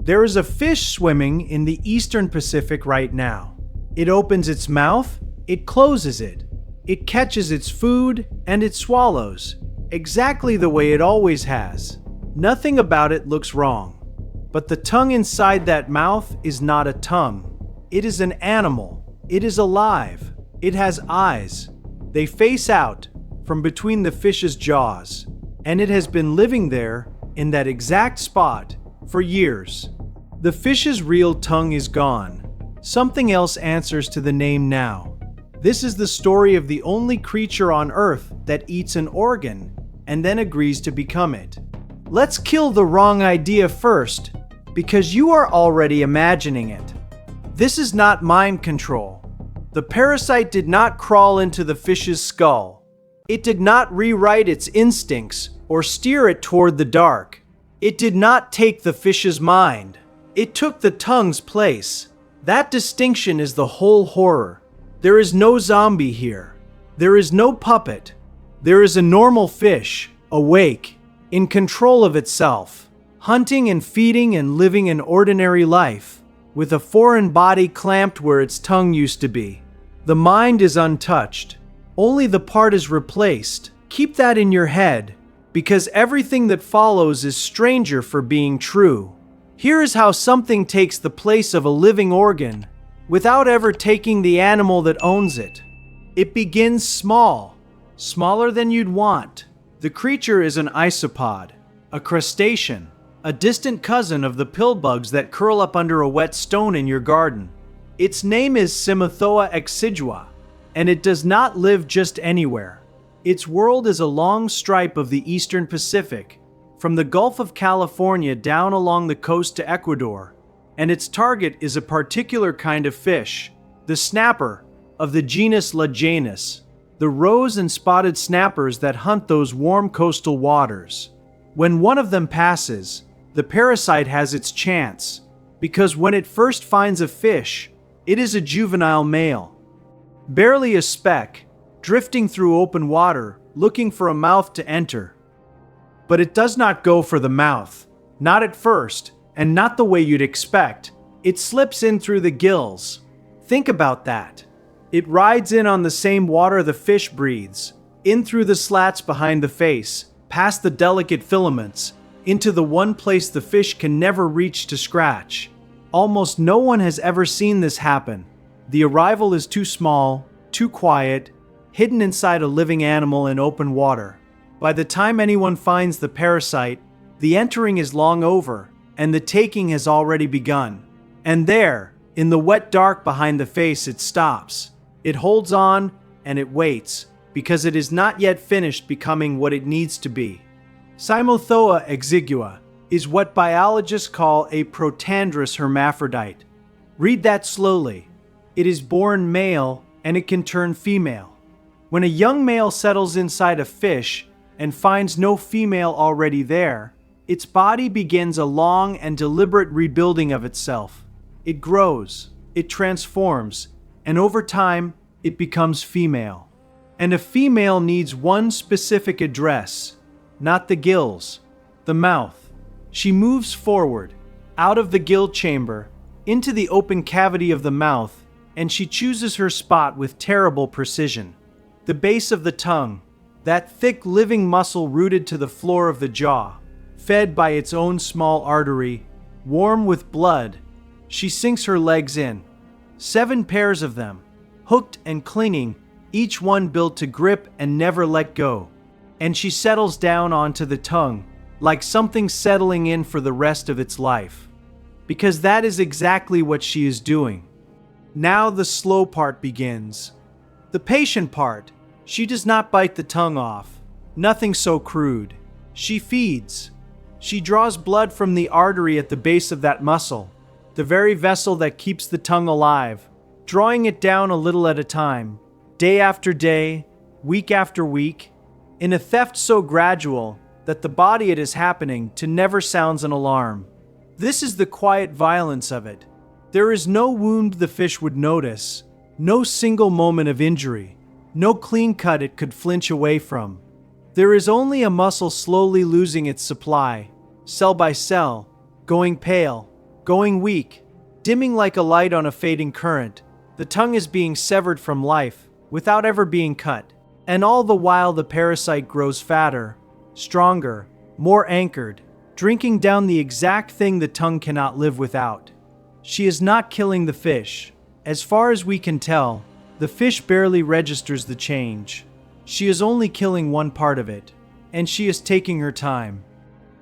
There is a fish swimming in the eastern Pacific right now. It opens its mouth, it closes it. It catches its food, and it swallows, exactly the way it always has. Nothing about it looks wrong. But the tongue inside that mouth is not a tongue. It is an animal. It is alive. It has eyes. They face out from between the fish's jaws, and it has been living there in that exact spot for years. The fish's real tongue is gone. Something else answers to the name now. This is the story of the only creature on Earth that eats an organ and then agrees to become it. Let's kill the wrong idea first, because you are already imagining it. This is not mind control. The parasite did not crawl into the fish's skull. It did not rewrite its instincts or steer it toward the dark. It did not take the fish's mind. It took the tongue's place. That distinction is the whole horror. There is no zombie here. There is no puppet. There is a normal fish, awake, in control of itself, hunting and feeding and living an ordinary life, with a foreign body clamped where its tongue used to be. The mind is untouched. Only the part is replaced. Keep that in your head, because everything that follows is stranger for being true. Here is how something takes the place of a living organ without ever taking the animal that owns it. It begins small, smaller than you'd want. The creature is an isopod, a crustacean, a distant cousin of the pill bugs that curl up under a wet stone in your garden. Its name is Cymothoa exigua, and it does not live just anywhere. Its world is a long stripe of the eastern Pacific, from the Gulf of California down along the coast to Ecuador, and its target is a particular kind of fish, the snapper of the genus Louse, the rose and spotted snappers that hunt those warm coastal waters. When one of them passes, the parasite has its chance, because when it first finds a fish, it is a juvenile male. Barely a speck, drifting through open water, looking for a mouth to enter. But it does not go for the mouth, not at first, and not the way you'd expect. It slips in through the gills. Think about that. It rides in on the same water the fish breathes, in through the slats behind the face, past the delicate filaments, into the one place the fish can never reach to scratch. Almost no one has ever seen this happen. The arrival is too small, too quiet, hidden inside a living animal in open water. By the time anyone finds the parasite, the entering is long over, and the taking has already begun. And there, in the wet dark behind the face, it stops. It holds on, and it waits, because it is not yet finished becoming what it needs to be. Cymothoa exigua is what biologists call a protandrous hermaphrodite. Read that slowly. It is born male, and it can turn female. When a young male settles inside a fish and finds no female already there, its body begins a long and deliberate rebuilding of itself. It grows, it transforms, and over time, it becomes female. And a female needs one specific address, not the gills, the mouth. She moves forward, out of the gill chamber, into the open cavity of the mouth, and she chooses her spot with terrible precision. The base of the tongue, that thick living muscle rooted to the floor of the jaw, fed by its own small artery, warm with blood. She sinks her legs in. 7 pairs of them, hooked and clinging, each one built to grip and never let go. And she settles down onto the tongue, like something settling in for the rest of its life. Because that is exactly what she is doing. Now the slow part begins. The patient part. She does not bite the tongue off. Nothing so crude. She feeds. She draws blood from the artery at the base of that muscle, the very vessel that keeps the tongue alive, drawing it down a little at a time, day after day, week after week, in a theft so gradual that the body it is happening to never sounds an alarm. This is the quiet violence of it. There is no wound the fish would notice, no single moment of injury, no clean cut it could flinch away from. There is only a muscle slowly losing its supply, cell by cell, going pale, going weak, dimming like a light on a fading current. The tongue is being severed from life without ever being cut. And all the while the parasite grows fatter, stronger, more anchored, drinking down the exact thing the tongue cannot live without. She is not killing the fish. As far as we can tell, the fish barely registers the change. She is only killing one part of it, and she is taking her time.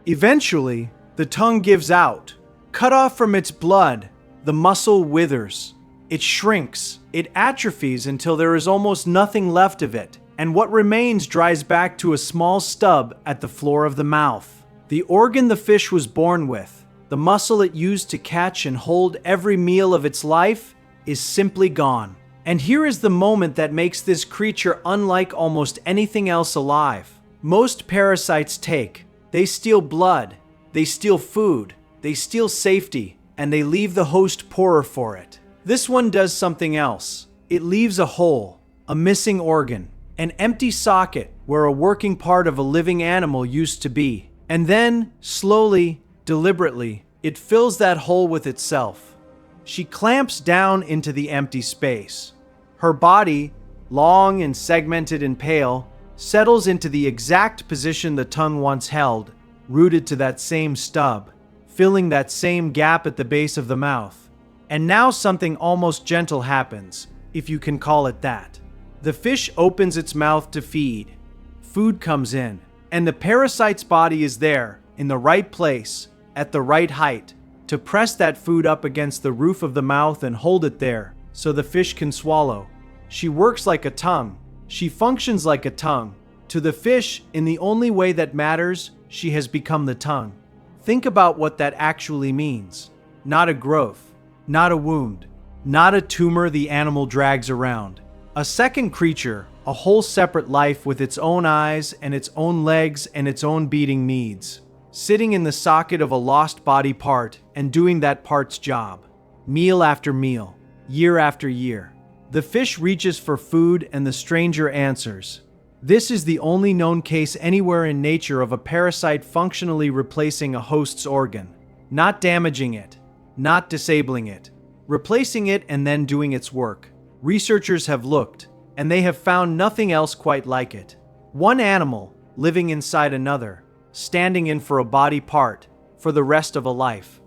Eventually, the tongue gives out. Cut off from its blood, the muscle withers. It shrinks, it atrophies until there is almost nothing left of it, and what remains dries back to a small stub at the floor of the mouth. The organ the fish was born with, the muscle it used to catch and hold every meal of its life, is simply gone. And here is the moment that makes this creature unlike almost anything else alive. Most parasites they steal blood, they steal food, they steal safety, and they leave the host poorer for it. This one does something else. It leaves a hole, a missing organ, an empty socket where a working part of a living animal used to be. And then, slowly, deliberately, it fills that hole with itself. She clamps down into the empty space. Her body, long and segmented and pale, settles into the exact position the tongue once held, rooted to that same stub, filling that same gap at the base of the mouth. And now something almost gentle happens, if you can call it that. The fish opens its mouth to feed. Food comes in, and the parasite's body is there, in the right place, at the right height, to press that food up against the roof of the mouth and hold it there, so the fish can swallow. She works like a tongue. She functions like a tongue. To the fish, in the only way that matters, she has become the tongue. Think about what that actually means. Not a growth, not a wound, not a tumor the animal drags around. A second creature, a whole separate life with its own eyes and its own legs and its own beating needs, sitting in the socket of a lost body part and doing that part's job, meal after meal, year after year. The fish reaches for food and the stranger answers. This is the only known case anywhere in nature of a parasite functionally replacing a host's organ, not damaging it, not disabling it, replacing it and then doing its work. Researchers have looked, and they have found nothing else quite like it. One animal living inside another, standing in for a body part for the rest of a life.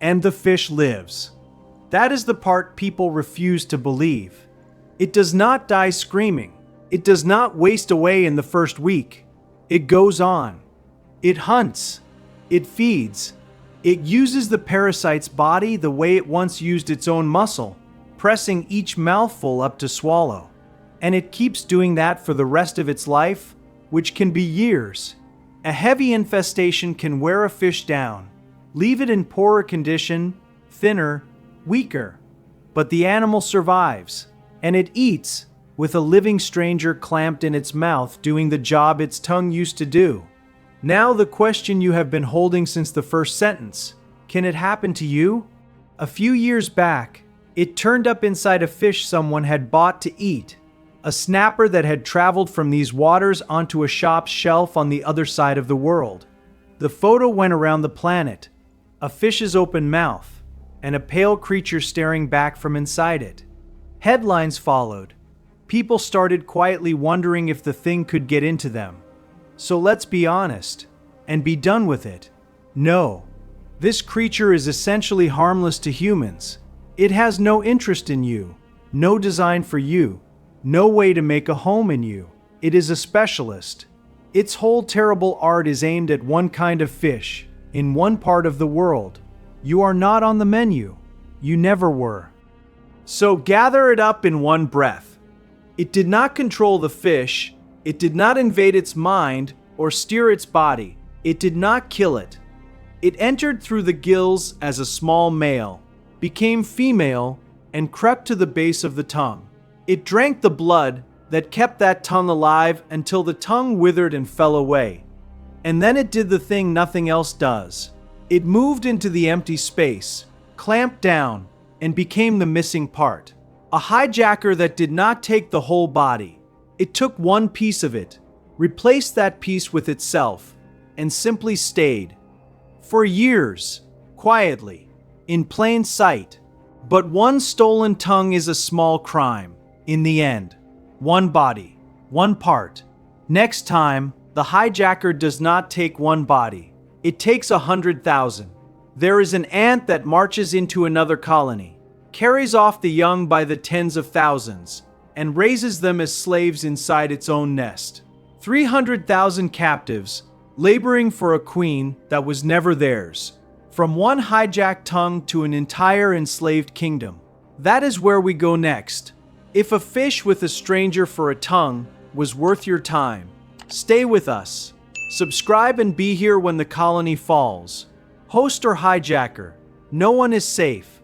And the fish lives. That is the part people refuse to believe. It does not die screaming. It does not waste away in the first week. It goes on. It hunts. It feeds. It uses the parasite's body the way it once used its own muscle, pressing each mouthful up to swallow. And it keeps doing that for the rest of its life, which can be years. A heavy infestation can wear a fish down, leave it in poorer condition, thinner, weaker. But the animal survives, and it eats, with a living stranger clamped in its mouth doing the job its tongue used to do. Now the question you have been holding since the first sentence: can it happen to you? A few years back, it turned up inside a fish someone had bought to eat, a snapper that had traveled from these waters onto a shop's shelf on the other side of the world. The photo went around the planet, a fish's open mouth, and a pale creature staring back from inside it. Headlines followed. People started quietly wondering if the thing could get into them. So let's be honest, and be done with it. No, this creature is essentially harmless to humans. It has no interest in you, no design for you, no way to make a home in you. It is a specialist. Its whole terrible art is aimed at one kind of fish, in one part of the world. You are not on the menu. You never were. So gather it up in one breath. It did not control the fish. It did not invade its mind or steer its body. It did not kill it. It entered through the gills as a small male, became female, and crept to the base of the tongue. It drank the blood that kept that tongue alive until the tongue withered and fell away. And then it did the thing nothing else does. It moved into the empty space, clamped down, and became the missing part. A hijacker that did not take the whole body. It took one piece of it, replaced that piece with itself, and simply stayed. For years, quietly, in plain sight. But one stolen tongue is a small crime. In the end, one body, one part. Next time, the hijacker does not take one body. It takes 100,000. There is an ant that marches into another colony, carries off the young by the tens of thousands, and raises them as slaves inside its own nest. 300,000 captives, laboring for a queen that was never theirs. From one hijacked tongue to an entire enslaved kingdom. That is where we go next. If a fish with a stranger for a tongue was worth your time, stay with us. Subscribe and be here when the colony falls. Host or hijacker, no one is safe.